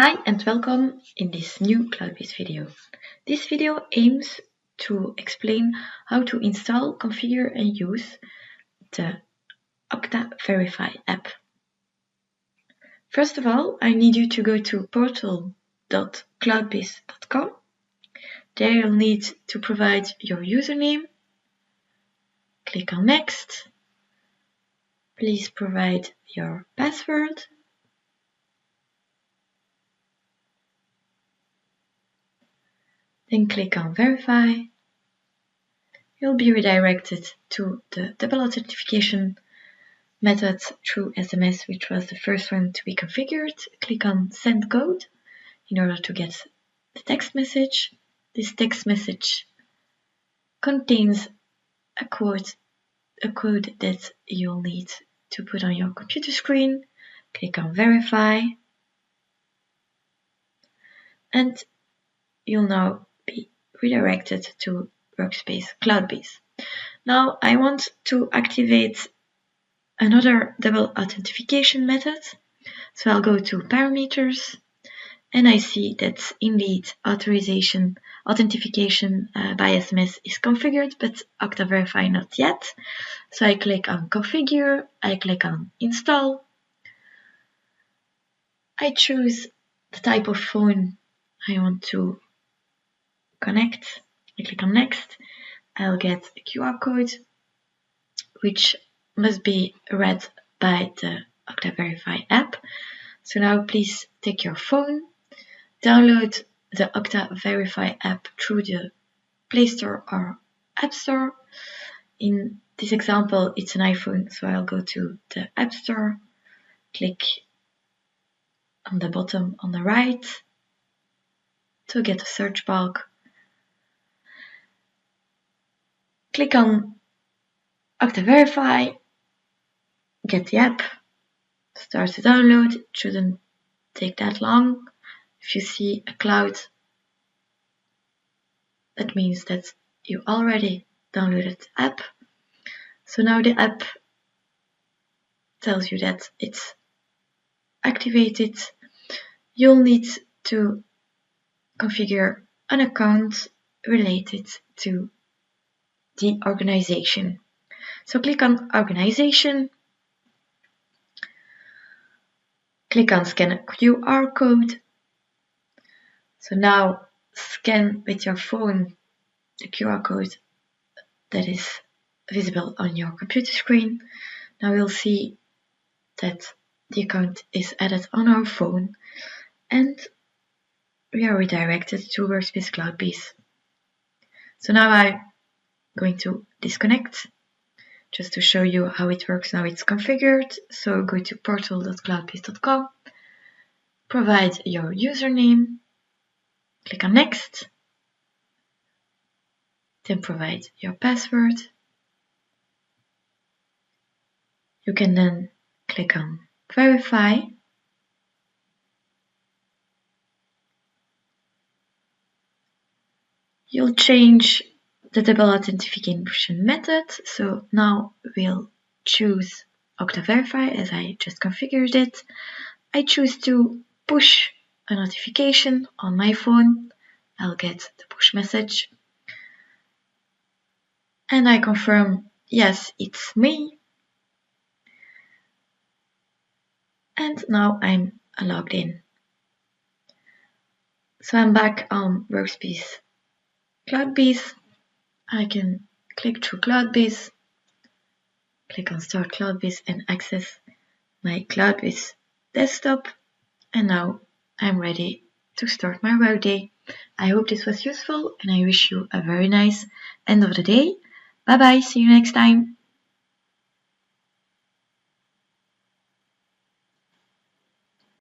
Hi and welcome in this new Cloudbase video. This video aims to explain how to install, configure and use the OKTA Verify app. First of all, I need you to go to portal.cloudbase.com. There you'll need to provide your username. Click on Next. Please provide your password. Then click on Verify. You'll be redirected to the double authentication method through SMS, which was the first one to be configured. Click on Send Code in order to get the text message. This text message contains a code that you'll need to put on your computer screen. Click on Verify. And you'll now be redirected to Workspace Cloudbase. Now I want to activate another double authentication method. So I'll go to Parameters and I see that indeed authentication by SMS is configured, but OKTA Verify not yet. So I click on Configure, I click on Install. I choose the type of phone I want to connect. I click on Next. I'll get a QR code, which must be read by the OKTA Verify app. So now please take your phone, download the OKTA Verify app through the Play Store or App Store. In this example, it's an iPhone, so I'll go to the App Store, click on the bottom on the right to get a search bar. Click on OKTA Verify, get the app, start the download. It shouldn't take that long. If you see a cloud, that means that you already downloaded the app. So now the app tells you that it's activated. You'll need to configure an account related to the organization. So click on Organization. Click on Scan a QR code. So now scan with your phone the QR code that is visible on your computer screen. Now you'll see that the account is added on our phone and we are redirected to Workspace Cloudbase. So now I'm going to disconnect just to show you how it works now it's configured. So go to portal.cloudbase.com, provide your username, click on Next, then provide your password. You can then click on Verify. You'll change the double authentication method. So now we'll choose OKTA Verify as I just configured it. I choose to push a notification on my phone. I'll get the push message. And I confirm, yes, it's me. And now I'm logged in. So I'm back on Workspace Cloudbase. I can click through Cloudbase, click on Start Cloudbase and access my Cloudbase desktop. And now I'm ready to start my workday. I hope this was useful and I wish you a very nice end of the day. Bye bye, see you next time.